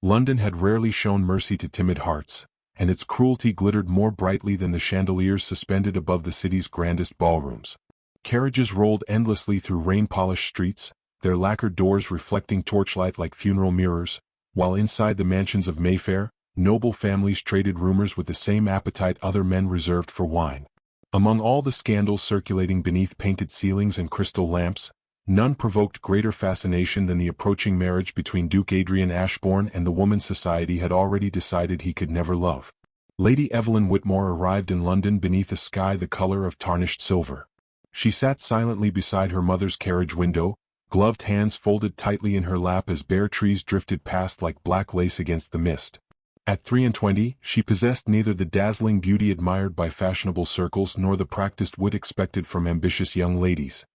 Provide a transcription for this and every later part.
London had rarely shown mercy to timid hearts, and its cruelty glittered more brightly than the chandeliers suspended above the city's grandest ballrooms. Carriages rolled endlessly through rain-polished streets, their lacquered doors reflecting torchlight like funeral mirrors, while inside the mansions of Mayfair, noble families traded rumors with the same appetite other men reserved for wine. Among all the scandals circulating beneath painted ceilings and crystal lamps, none provoked greater fascination than the approaching marriage between Duke Adrian Ashbourne and the woman society had already decided he could never love. Lady Evelyn Whitmore arrived in London beneath a sky the color of tarnished silver. She sat silently beside her mother's carriage window, gloved hands folded tightly in her lap as bare trees drifted past like black lace against the mist. At 23, she possessed neither the dazzling beauty admired by fashionable circles nor the practiced wit expected from ambitious young ladies.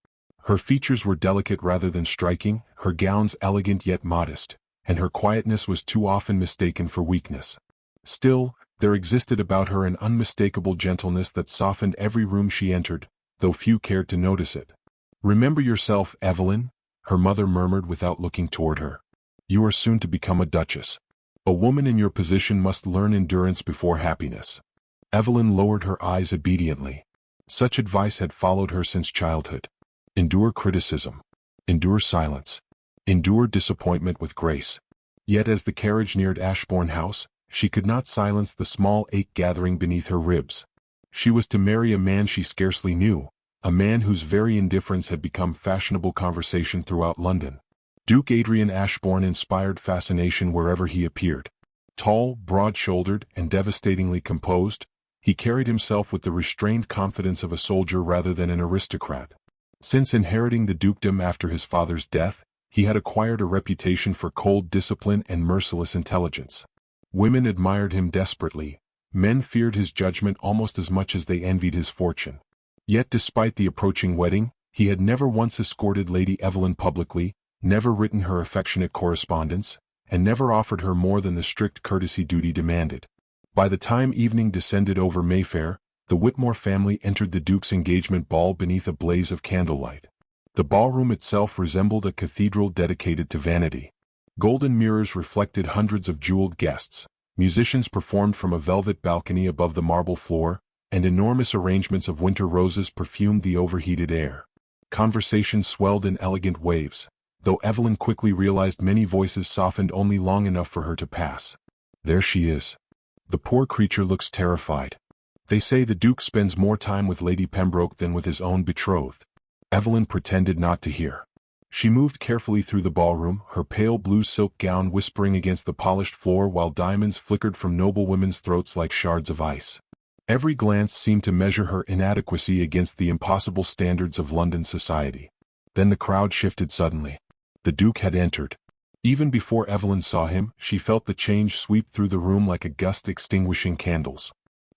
Her features were delicate rather than striking, her gowns elegant yet modest, and her quietness was too often mistaken for weakness. Still, there existed about her an unmistakable gentleness that softened every room she entered, though few cared to notice it. "Remember yourself, Evelyn," her mother murmured without looking toward her. "You are soon to become a duchess. A woman in your position must learn endurance before happiness." Evelyn lowered her eyes obediently. Such advice had followed her since childhood. Endure criticism. Endure silence. Endure disappointment with grace. Yet as the carriage neared Ashbourne House, she could not silence the small ache gathering beneath her ribs. She was to marry a man she scarcely knew, a man whose very indifference had become fashionable conversation throughout London. Duke Adrian Ashbourne inspired fascination wherever he appeared. Tall, broad-shouldered, and devastatingly composed, he carried himself with the restrained confidence of a soldier rather than an aristocrat. Since inheriting the dukedom after his father's death, he had acquired a reputation for cold discipline and merciless intelligence. Women admired him desperately, men feared his judgment almost as much as they envied his fortune. Yet despite the approaching wedding, he had never once escorted Lady Evelyn publicly, never written her affectionate correspondence, and never offered her more than the strict courtesy duty demanded. By the time evening descended over Mayfair, the Whitmore family entered the Duke's engagement ball beneath a blaze of candlelight. The ballroom itself resembled a cathedral dedicated to vanity. Golden mirrors reflected hundreds of jeweled guests, musicians performed from a velvet balcony above the marble floor, and enormous arrangements of winter roses perfumed the overheated air. Conversation swelled in elegant waves, though Evelyn quickly realized many voices softened only long enough for her to pass. "There she is. The poor creature looks terrified. They say the Duke spends more time with Lady Pembroke than with his own betrothed." Evelyn pretended not to hear. She moved carefully through the ballroom, her pale blue silk gown whispering against the polished floor while diamonds flickered from noblewomen's throats like shards of ice. Every glance seemed to measure her inadequacy against the impossible standards of London society. Then the crowd shifted suddenly. The Duke had entered. Even before Evelyn saw him, she felt the change sweep through the room like a gust extinguishing candles.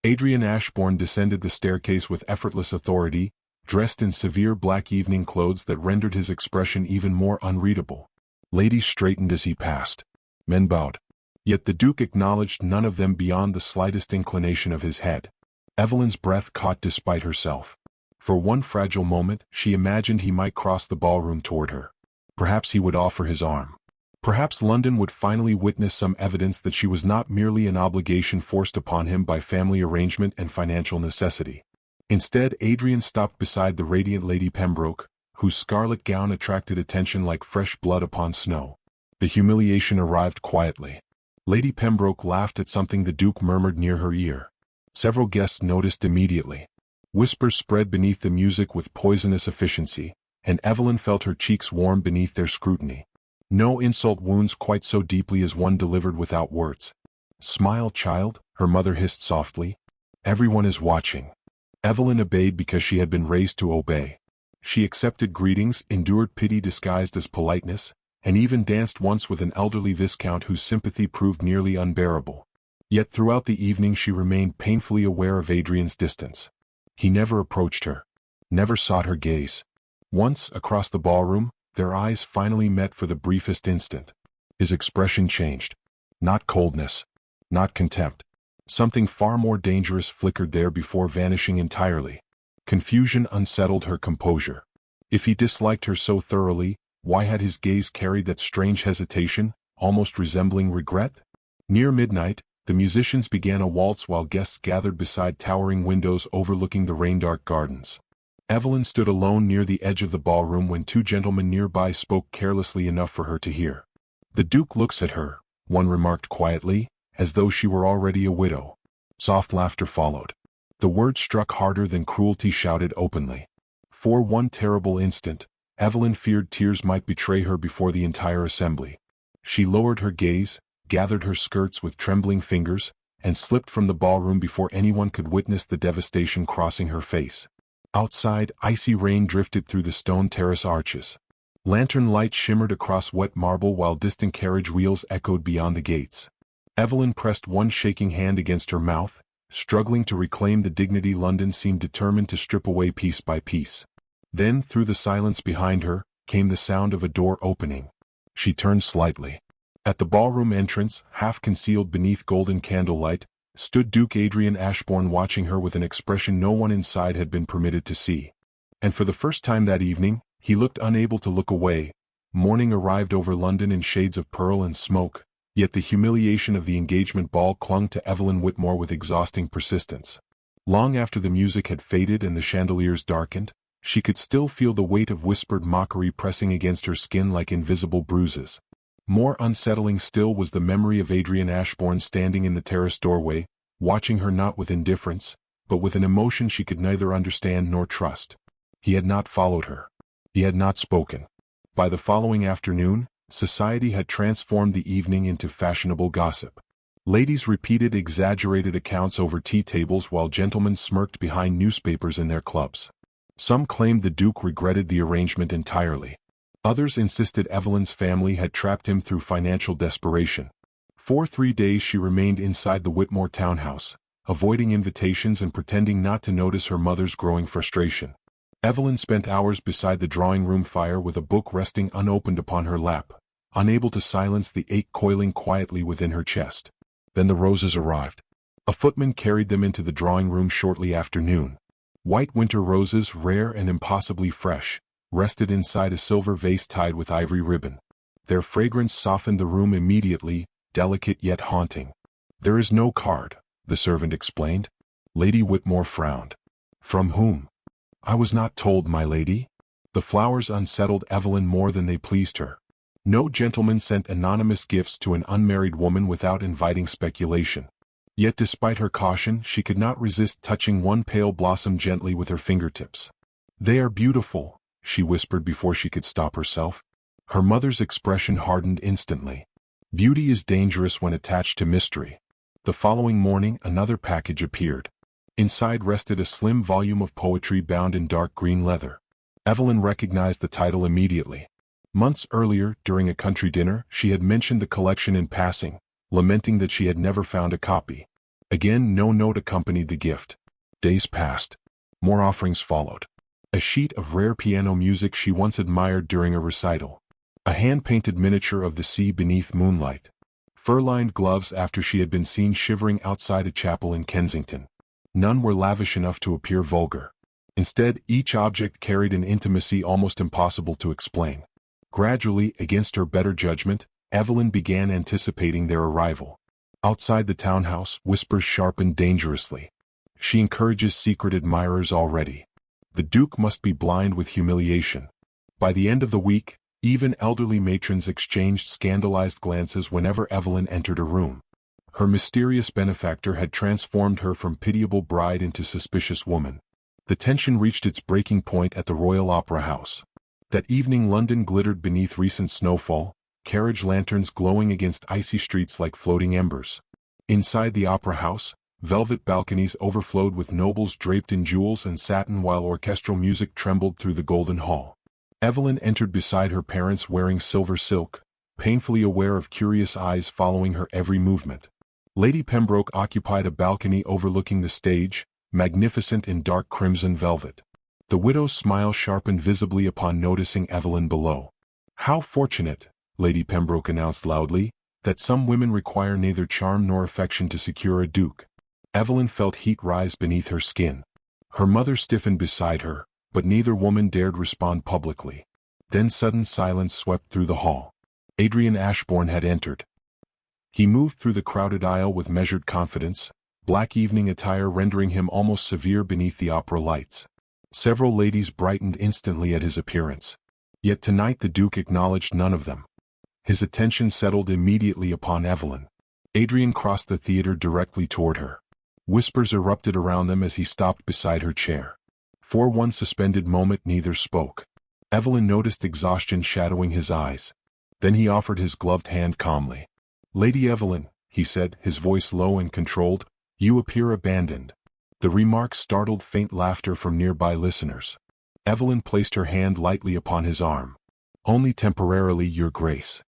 Adrian Ashbourne descended the staircase with effortless authority, dressed in severe black evening clothes that rendered his expression even more unreadable. Ladies straightened as he passed. Men bowed. Yet the Duke acknowledged none of them beyond the slightest inclination of his head. Evelyn's breath caught despite herself. For one fragile moment, she imagined he might cross the ballroom toward her. Perhaps he would offer his arm. Perhaps London would finally witness some evidence that she was not merely an obligation forced upon him by family arrangement and financial necessity. Instead, Adrian stopped beside the radiant Lady Pembroke, whose scarlet gown attracted attention like fresh blood upon snow. The humiliation arrived quietly. Lady Pembroke laughed at something the Duke murmured near her ear. Several guests noticed immediately. Whispers spread beneath the music with poisonous efficiency, and Evelyn felt her cheeks warm beneath their scrutiny. No insult wounds quite so deeply as one delivered without words. "Smile, child," her mother hissed softly. "Everyone is watching." Evelyn obeyed because she had been raised to obey. She accepted greetings, endured pity disguised as politeness, and even danced once with an elderly viscount whose sympathy proved nearly unbearable. Yet throughout the evening she remained painfully aware of Adrian's distance. He never approached her, never sought her gaze. Once, across the ballroom, their eyes finally met for the briefest instant. His expression changed. Not coldness, not contempt. Something far more dangerous flickered there before vanishing entirely. Confusion unsettled her composure. If he disliked her so thoroughly, why had his gaze carried that strange hesitation, almost resembling regret? Near midnight, the musicians began a waltz while guests gathered beside towering windows overlooking the rain-dark gardens. Evelyn stood alone near the edge of the ballroom when two gentlemen nearby spoke carelessly enough for her to hear. "The Duke looks at her," one remarked quietly, "as though she were already a widow." Soft laughter followed. The word struck harder than cruelty shouted openly. For one terrible instant, Evelyn feared tears might betray her before the entire assembly. She lowered her gaze, gathered her skirts with trembling fingers, and slipped from the ballroom before anyone could witness the devastation crossing her face. Outside, icy rain drifted through the stone terrace arches. Lantern light shimmered across wet marble while distant carriage wheels echoed beyond the gates. Evelyn pressed one shaking hand against her mouth, struggling to reclaim the dignity London seemed determined to strip away piece by piece. Then, through the silence behind her, came the sound of a door opening. She turned slightly. At the ballroom entrance, half concealed beneath golden candlelight, stood Duke Adrian Ashbourne watching her with an expression no one inside had been permitted to see. And for the first time that evening, he looked unable to look away. Morning arrived over London in shades of pearl and smoke, yet the humiliation of the engagement ball clung to Evelyn Whitmore with exhausting persistence. Long after the music had faded and the chandeliers darkened, she could still feel the weight of whispered mockery pressing against her skin like invisible bruises. More unsettling still was the memory of Adrian Ashbourne standing in the terrace doorway, watching her not with indifference, but with an emotion she could neither understand nor trust. He had not followed her. He had not spoken. By the following afternoon, society had transformed the evening into fashionable gossip. Ladies repeated exaggerated accounts over tea tables while gentlemen smirked behind newspapers in their clubs. Some claimed the Duke regretted the arrangement entirely. Others insisted Evelyn's family had trapped him through financial desperation. For 3 days she remained inside the Whitmore townhouse, avoiding invitations and pretending not to notice her mother's growing frustration. Evelyn spent hours beside the drawing-room fire with a book resting unopened upon her lap, unable to silence the ache coiling quietly within her chest. Then the roses arrived. A footman carried them into the drawing-room shortly after noon. White winter roses, rare and impossibly fresh, rested inside a silver vase tied with ivory ribbon. Their fragrance softened the room immediately, delicate yet haunting. "There is no card," the servant explained. Lady Whitmore frowned. "From whom?" "I was not told, my lady." The flowers unsettled Evelyn more than they pleased her. No gentleman sent anonymous gifts to an unmarried woman without inviting speculation. Yet despite her caution, she could not resist touching one pale blossom gently with her fingertips. "They are beautiful," she whispered before she could stop herself. Her mother's expression hardened instantly. Beauty is dangerous when attached to mystery. The following morning another package appeared. Inside rested a slim volume of poetry bound in dark green leather. Evelyn recognized the title immediately. Months earlier, during a country dinner, she had mentioned the collection in passing, lamenting that she had never found a copy. Again, no note accompanied the gift. Days passed. More offerings followed. A sheet of rare piano music she once admired during a recital. A hand-painted miniature of the sea beneath moonlight. Fur-lined gloves after she had been seen shivering outside a chapel in Kensington. None were lavish enough to appear vulgar. Instead, each object carried an intimacy almost impossible to explain. Gradually, against her better judgment, Evelyn began anticipating their arrival. Outside the townhouse, whispers sharpened dangerously. "She encourages secret admirers already. The Duke must be blind with humiliation." By the end of the week, even elderly matrons exchanged scandalized glances whenever Evelyn entered a room. Her mysterious benefactor had transformed her from pitiable bride into suspicious woman. The tension reached its breaking point at the Royal Opera House. That evening London glittered beneath recent snowfall, carriage lanterns glowing against icy streets like floating embers. Inside the opera house, velvet balconies overflowed with nobles draped in jewels and satin while orchestral music trembled through the golden hall. Evelyn entered beside her parents wearing silver silk, painfully aware of curious eyes following her every movement. Lady Pembroke occupied a balcony overlooking the stage, magnificent in dark crimson velvet. The widow's smile sharpened visibly upon noticing Evelyn below. "How fortunate," Lady Pembroke announced loudly, "that some women require neither charm nor affection to secure a duke." Evelyn felt heat rise beneath her skin. Her mother stiffened beside her, but neither woman dared respond publicly. Then sudden silence swept through the hall. Adrian Ashbourne had entered. He moved through the crowded aisle with measured confidence, black evening attire rendering him almost severe beneath the opera lights. Several ladies brightened instantly at his appearance. Yet tonight the Duke acknowledged none of them. His attention settled immediately upon Evelyn. Adrian crossed the theater directly toward her. Whispers erupted around them as he stopped beside her chair. For one suspended moment neither spoke. Evelyn noticed exhaustion shadowing his eyes. Then he offered his gloved hand calmly. "Lady Evelyn," he said, his voice low and controlled, "you appear abandoned." The remark startled faint laughter from nearby listeners. Evelyn placed her hand lightly upon his arm. "Only temporarily, Your Grace."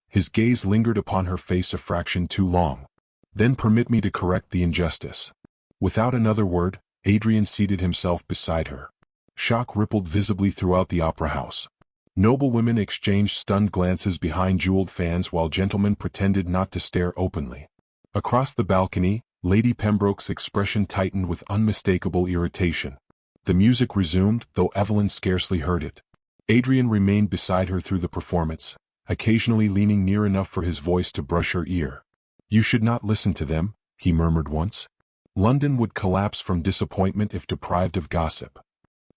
His gaze lingered upon her face a fraction too long. "Then permit me to correct the injustice." Without another word, Adrian seated himself beside her. Shock rippled visibly throughout the opera house. Noblewomen exchanged stunned glances behind jeweled fans while gentlemen pretended not to stare openly. Across the balcony, Lady Pembroke's expression tightened with unmistakable irritation. The music resumed, though Evelyn scarcely heard it. Adrian remained beside her through the performance, occasionally leaning near enough for his voice to brush her ear. "You should not listen to them," he murmured once. "London would collapse from disappointment if deprived of gossip."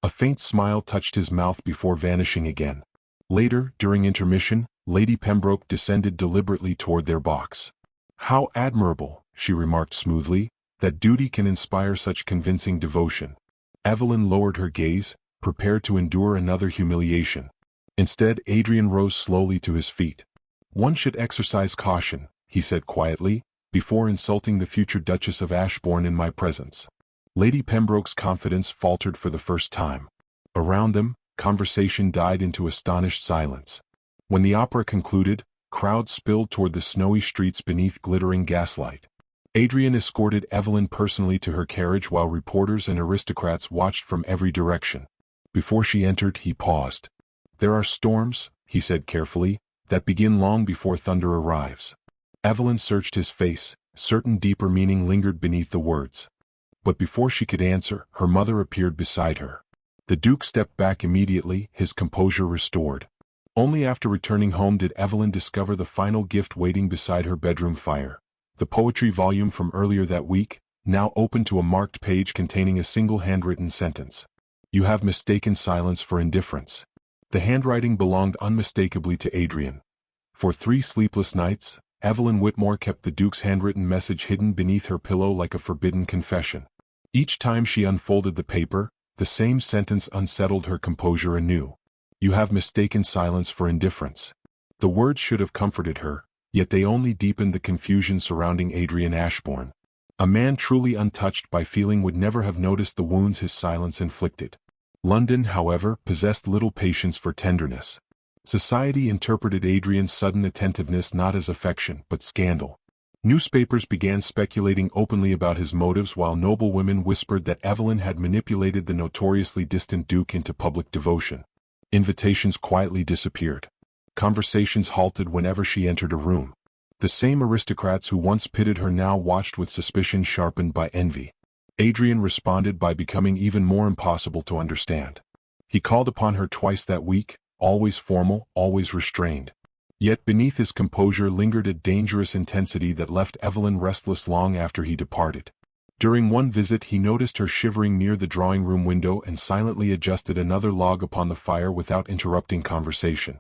A faint smile touched his mouth before vanishing again. Later, during intermission, Lady Pembroke descended deliberately toward their box. "How admirable," she remarked smoothly, "that duty can inspire such convincing devotion." Evelyn lowered her gaze, prepared to endure another humiliation. Instead, Adrian rose slowly to his feet. "One should exercise caution," he said quietly, "before insulting the future Duchess of Ashbourne in my presence." Lady Pembroke's confidence faltered for the first time. Around them, conversation died into astonished silence. When the opera concluded, crowds spilled toward the snowy streets beneath glittering gaslight. Adrian escorted Evelyn personally to her carriage while reporters and aristocrats watched from every direction. Before she entered, he paused. "There are storms," he said carefully, "that begin long before thunder arrives." Evelyn searched his face, certain deeper meaning lingered beneath the words. But before she could answer, her mother appeared beside her. The Duke stepped back immediately, his composure restored. Only after returning home did Evelyn discover the final gift waiting beside her bedroom fire. The poetry volume from earlier that week, now open to a marked page containing a single handwritten sentence. "You have mistaken silence for indifference." The handwriting belonged unmistakably to Adrian. For 3 sleepless nights, Evelyn Whitmore kept the Duke's handwritten message hidden beneath her pillow like a forbidden confession. Each time she unfolded the paper, the same sentence unsettled her composure anew. "You have mistaken silence for indifference." The words should have comforted her, yet they only deepened the confusion surrounding Adrian Ashbourne. A man truly untouched by feeling would never have noticed the wounds his silence inflicted. London, however, possessed little patience for tenderness. Society interpreted Adrian's sudden attentiveness not as affection but scandal. Newspapers began speculating openly about his motives while noblewomen whispered that Evelyn had manipulated the notoriously distant Duke into public devotion. Invitations quietly disappeared. Conversations halted whenever she entered a room. The same aristocrats who once pitied her now watched with suspicion sharpened by envy. Adrian responded by becoming even more impossible to understand. He called upon her twice that week, always formal, always restrained. Yet beneath his composure lingered a dangerous intensity that left Evelyn restless long after he departed. During one visit he noticed her shivering near the drawing-room window and silently adjusted another log upon the fire without interrupting conversation.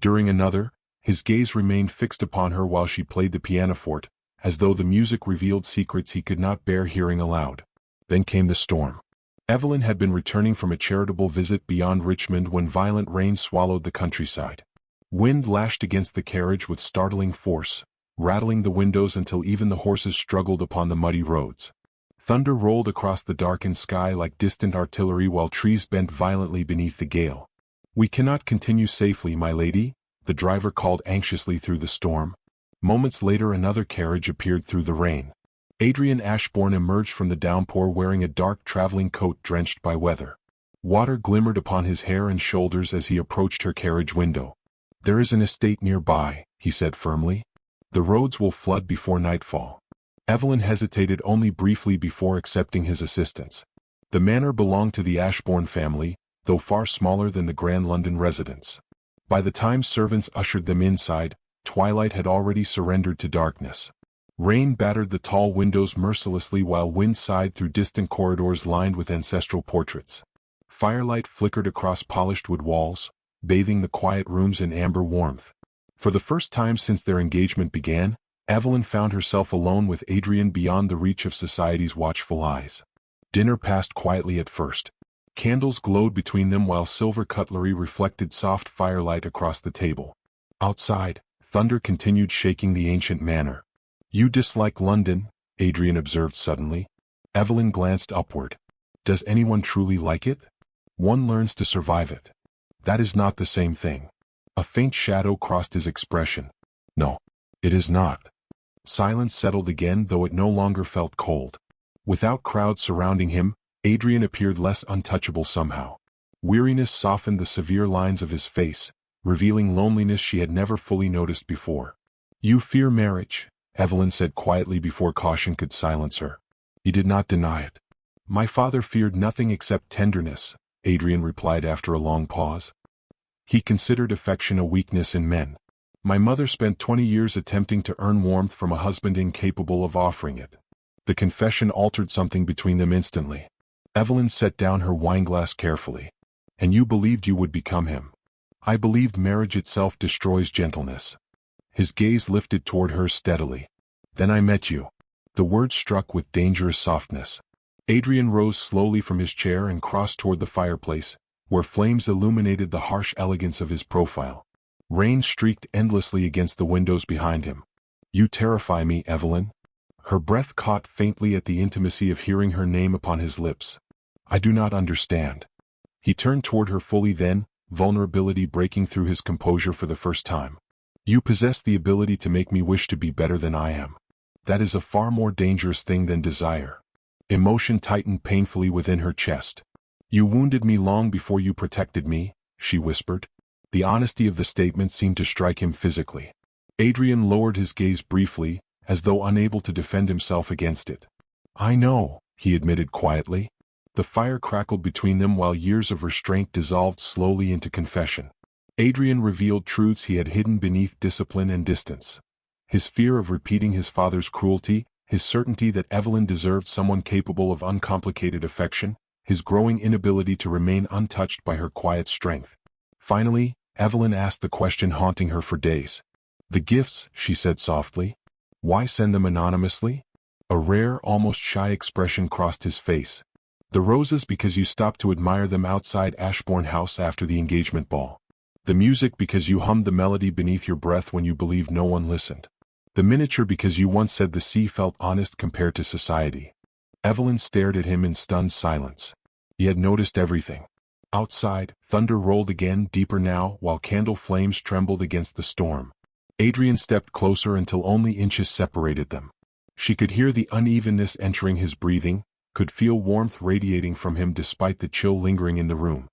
During another, his gaze remained fixed upon her while she played the pianoforte, as though the music revealed secrets he could not bear hearing aloud. Then came the storm. Evelyn had been returning from a charitable visit beyond Richmond when violent rain swallowed the countryside. Wind lashed against the carriage with startling force, rattling the windows until even the horses struggled upon the muddy roads. Thunder rolled across the darkened sky like distant artillery while trees bent violently beneath the gale. "We cannot continue safely, my lady," the driver called anxiously through the storm. Moments later another carriage appeared through the rain. Adrian Ashbourne emerged from the downpour wearing a dark traveling coat drenched by weather. Water glimmered upon his hair and shoulders as he approached her carriage window. "There is an estate nearby," he said firmly. "The roads will flood before nightfall." Evelyn hesitated only briefly before accepting his assistance. The manor belonged to the Ashbourne family, though far smaller than the grand London residence. By the time servants ushered them inside, Twilight had already surrendered to darkness. Rain battered the tall windows mercilessly while wind sighed through distant corridors lined with ancestral portraits. Firelight flickered across polished wood walls, bathing the quiet rooms in amber warmth. For the first time since their engagement began, Evelyn found herself alone with Adrian beyond the reach of society's watchful eyes. Dinner passed quietly at first. Candles glowed between them while silver cutlery reflected soft firelight across the table. Outside, thunder continued shaking the ancient manor. "You dislike London?" Adrian observed suddenly. Evelyn glanced upward. "Does anyone truly like it? One learns to survive it." "That is not the same thing." A faint shadow crossed his expression. "No, it is not." Silence settled again, though it no longer felt cold. Without crowds surrounding him, Adrian appeared less untouchable somehow. Weariness softened the severe lines of his face, revealing loneliness she had never fully noticed before. "You fear marriage," Evelyn said quietly before caution could silence her. He did not deny it. "My father feared nothing except tenderness," Adrian replied after a long pause. He considered affection a weakness in men. "My mother spent 20 years attempting to earn warmth from a husband incapable of offering it." The confession altered something between them instantly. Evelyn set down her wineglass carefully. "And you believed you would become him." "I believed marriage itself destroys gentleness." His gaze lifted toward hers steadily. "Then I met you." The words struck with dangerous softness. Adrian rose slowly from his chair and crossed toward the fireplace, where flames illuminated the harsh elegance of his profile. Rain streaked endlessly against the windows behind him. "You terrify me, Evelyn." Her breath caught faintly at the intimacy of hearing her name upon his lips. "I do not understand." He turned toward her fully then, vulnerability breaking through his composure for the first time. "You possess the ability to make me wish to be better than I am. That is a far more dangerous thing than desire." Emotion tightened painfully within her chest. "You wounded me long before you protected me," she whispered. The honesty of the statement seemed to strike him physically. Adrian lowered his gaze briefly, as though unable to defend himself against it. "I know," he admitted quietly. The fire crackled between them while years of restraint dissolved slowly into confession. Adrian revealed truths he had hidden beneath discipline and distance. His fear of repeating his father's cruelty, his certainty that Evelyn deserved someone capable of uncomplicated affection, his growing inability to remain untouched by her quiet strength. Finally, Evelyn asked the question haunting her for days. "The gifts," she said softly. "Why send them anonymously?" A rare, almost shy expression crossed his face. "The roses because you stopped to admire them outside Ashbourne House after the engagement ball. The music because you hummed the melody beneath your breath when you believed no one listened. The miniature because you once said the sea felt honest compared to society." Evelyn stared at him in stunned silence. He had noticed everything. Outside, thunder rolled again, deeper now, while candle flames trembled against the storm. Adrian stepped closer until only inches separated them. She could hear the unevenness entering his breathing, could feel warmth radiating from him despite the chill lingering in the room.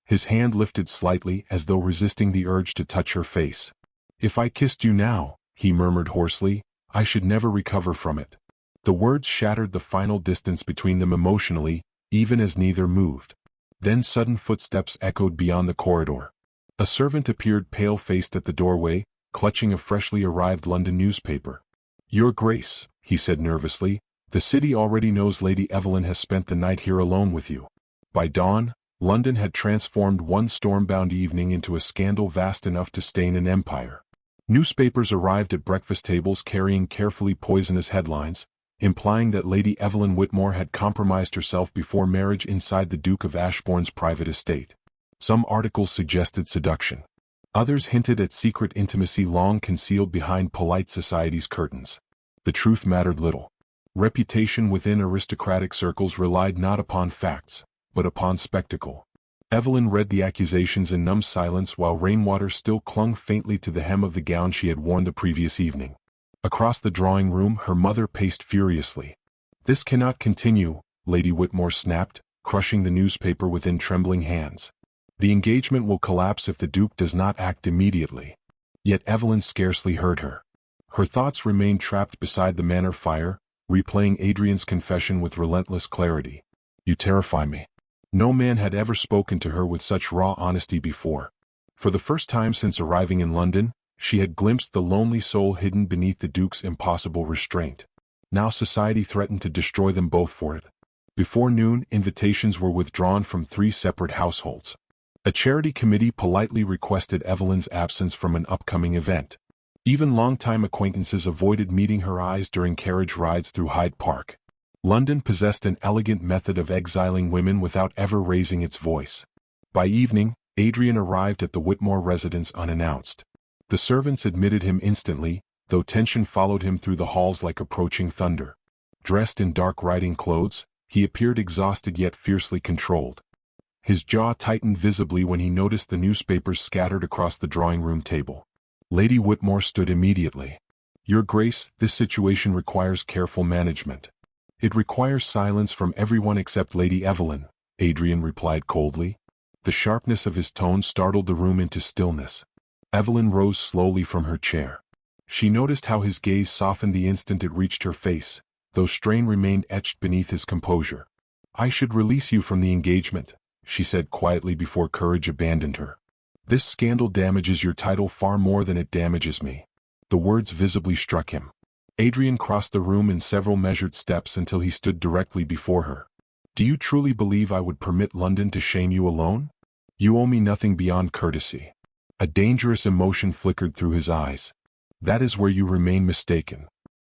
His hand lifted slightly as though resisting the urge to touch her face. "If I kissed you now," he murmured hoarsely, "I should never recover from it." The words shattered the final distance between them emotionally, even as neither moved. Then sudden footsteps echoed beyond the corridor. A servant appeared pale-faced at the doorway, clutching a freshly arrived London newspaper. "Your Grace," he said nervously, "the city already knows Lady Evelyn has spent the night here alone with you." By dawn, London had transformed one storm-bound evening into a scandal vast enough to stain an empire. Newspapers arrived at breakfast tables carrying carefully poisonous headlines, implying that Lady Evelyn Whitmore had compromised herself before marriage inside the Duke of Ashbourne's private estate. Some articles suggested seduction. Others hinted at secret intimacy long concealed behind polite society's curtains. The truth mattered little. Reputation within aristocratic circles relied not upon facts, but upon spectacle. Evelyn read the accusations in numb silence while rainwater still clung faintly to the hem of the gown she had worn the previous evening. Across the drawing room her mother paced furiously. "This cannot continue," Lady Whitmore snapped, crushing the newspaper within trembling hands. "The engagement will collapse if the Duke does not act immediately." Yet Evelyn scarcely heard her. Her thoughts remained trapped beside the manor fire, replaying Adrian's confession with relentless clarity. "You terrify me." No man had ever spoken to her with such raw honesty before. For the first time since arriving in London, She had glimpsed the lonely soul hidden beneath the Duke's impossible restraint. Now society threatened to destroy them both for it. Before noon, invitations were withdrawn from 3 separate households. A charity committee politely requested Evelyn's absence from an upcoming event. Even longtime acquaintances avoided meeting her eyes during carriage rides through Hyde Park. London possessed an elegant method of exiling women without ever raising its voice. By evening, Adrian arrived at the Whitmore residence unannounced. The servants admitted him instantly, though tension followed him through the halls like approaching thunder. Dressed in dark riding clothes, he appeared exhausted yet fiercely controlled. His jaw tightened visibly when he noticed the newspapers scattered across the drawing-room table. Lady Whitmore stood immediately. "Your Grace, this situation requires careful management." "It requires silence from everyone except Lady Evelyn," Adrian replied coldly. The sharpness of his tone startled the room into stillness. Evelyn rose slowly from her chair. She noticed how his gaze softened the instant it reached her face, though strain remained etched beneath his composure. "I should release you from the engagement," she said quietly before courage abandoned her. "This scandal damages your title far more than it damages me." The words visibly struck him. Adrian crossed the room in several measured steps until he stood directly before her. "Do you truly believe I would permit London to shame you alone? You owe me nothing beyond courtesy." A dangerous emotion flickered through his eyes. "That is where you remain mistaken."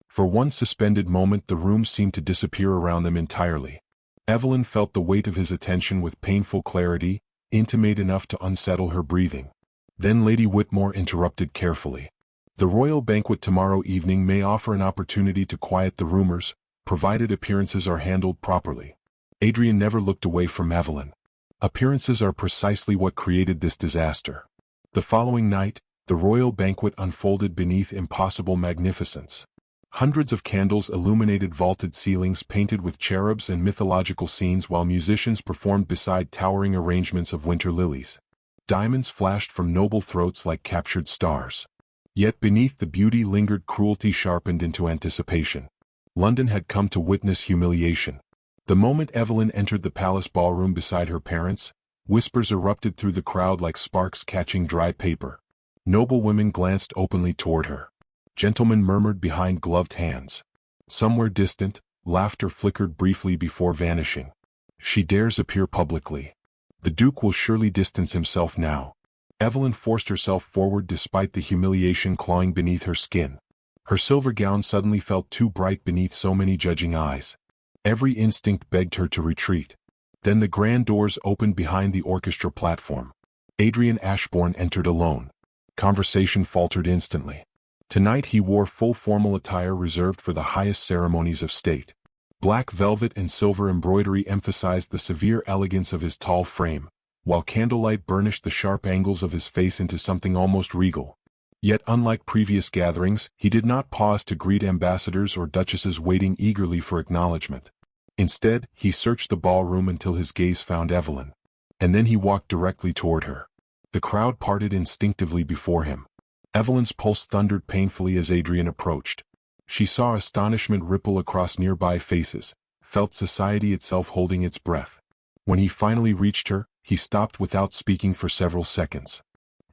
For one suspended moment the room seemed to disappear around them entirely. Evelyn felt the weight of his attention with painful clarity, intimate enough to unsettle her breathing. Then Lady Whitmore interrupted carefully. "The royal banquet tomorrow evening may offer an opportunity to quiet the rumors, provided appearances are handled properly." Adrian never looked away from Evelyn. Appearances are precisely what created this disaster. The following night, the royal banquet unfolded beneath impossible magnificence. Hundreds of candles illuminated vaulted ceilings painted with cherubs and mythological scenes while musicians performed beside towering arrangements of winter lilies. Diamonds flashed from noble throats like captured stars. Yet beneath the beauty lingered cruelty sharpened into anticipation. London had come to witness humiliation. The moment Evelyn entered the palace ballroom beside her parents, whispers erupted through the crowd like sparks catching dry paper. Noble women glanced openly toward her. Gentlemen murmured behind gloved hands. Somewhere distant, laughter flickered briefly before vanishing. "She dares appear publicly. The Duke will surely distance himself now." Evelyn forced herself forward despite the humiliation clawing beneath her skin. Her silver gown suddenly felt too bright beneath so many judging eyes. Every instinct begged her to retreat. Then the grand doors opened behind the orchestra platform. Adrian Ashbourne entered alone. Conversation faltered instantly. Tonight he wore full formal attire reserved for the highest ceremonies of state. Black velvet and silver embroidery emphasized the severe elegance of his tall frame, while candlelight burnished the sharp angles of his face into something almost regal. Yet unlike previous gatherings, he did not pause to greet ambassadors or duchesses waiting eagerly for acknowledgement. Instead, he searched the ballroom until his gaze found Evelyn. And then he walked directly toward her. The crowd parted instinctively before him. Evelyn's pulse thundered painfully as Adrian approached. She saw astonishment ripple across nearby faces, felt society itself holding its breath. When he finally reached her, he stopped without speaking for several seconds.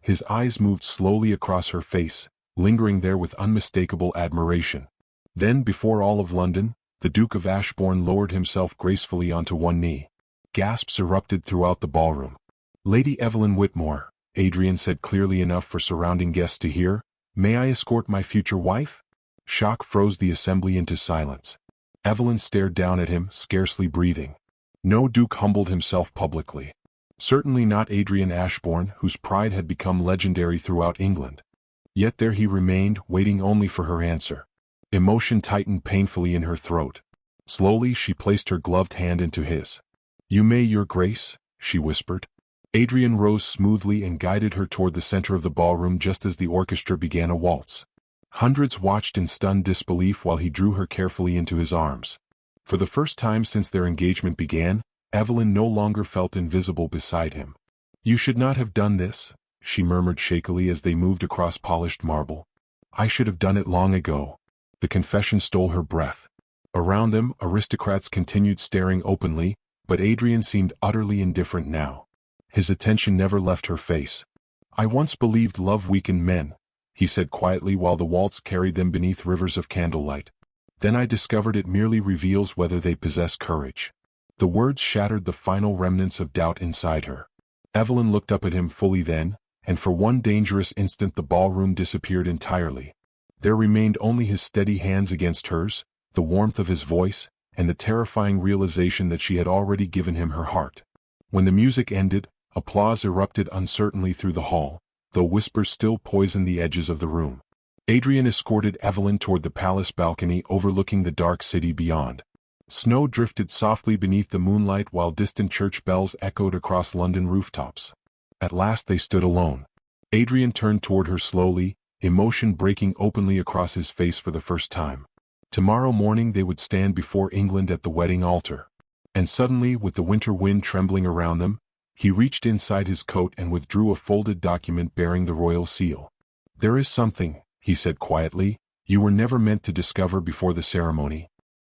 His eyes moved slowly across her face, lingering there with unmistakable admiration. Then, before all of London, the Duke of Ashbourne lowered himself gracefully onto one knee. Gasps erupted throughout the ballroom. "Lady Evelyn Whitmore," Adrian said clearly enough for surrounding guests to hear, "may I escort my future wife?" Shock froze the assembly into silence. Evelyn stared down at him, scarcely breathing. No duke humbled himself publicly. Certainly not Adrian Ashbourne, whose pride had become legendary throughout England. Yet there he remained, waiting only for her answer. Emotion tightened painfully in her throat. Slowly she placed her gloved hand into his. "You may, Your Grace," she whispered. Adrian rose smoothly and guided her toward the center of the ballroom just as the orchestra began a waltz. Hundreds watched in stunned disbelief while he drew her carefully into his arms. For the first time since their engagement began, Evelyn no longer felt invisible beside him. "You should not have done this," she murmured shakily as they moved across polished marble. "I should have done it long ago." The confession stole her breath. Around them, aristocrats continued staring openly, but Adrian seemed utterly indifferent now. His attention never left her face. "I once believed love weakened men," he said quietly while the waltz carried them beneath rivers of candlelight. Then I discovered it merely reveals whether they possess courage. The words shattered the final remnants of doubt inside her. Evelyn looked up at him fully then, and for one dangerous instant the ballroom disappeared entirely. There remained only his steady hands against hers, the warmth of his voice, and the terrifying realization that she had already given him her heart. When the music ended, applause erupted uncertainly through the hall, though whispers still poisoned the edges of the room. Adrian escorted Evelyn toward the palace balcony overlooking the dark city beyond. Snow drifted softly beneath the moonlight while distant church bells echoed across London rooftops. At last they stood alone. Adrian turned toward her slowly, emotion breaking openly across his face for the first time. Tomorrow morning they would stand before England at the wedding altar. And suddenly, with the winter wind trembling around them, he reached inside his coat and withdrew a folded document bearing the royal seal. "There is something," he said quietly, "you were never meant to discover before the ceremony.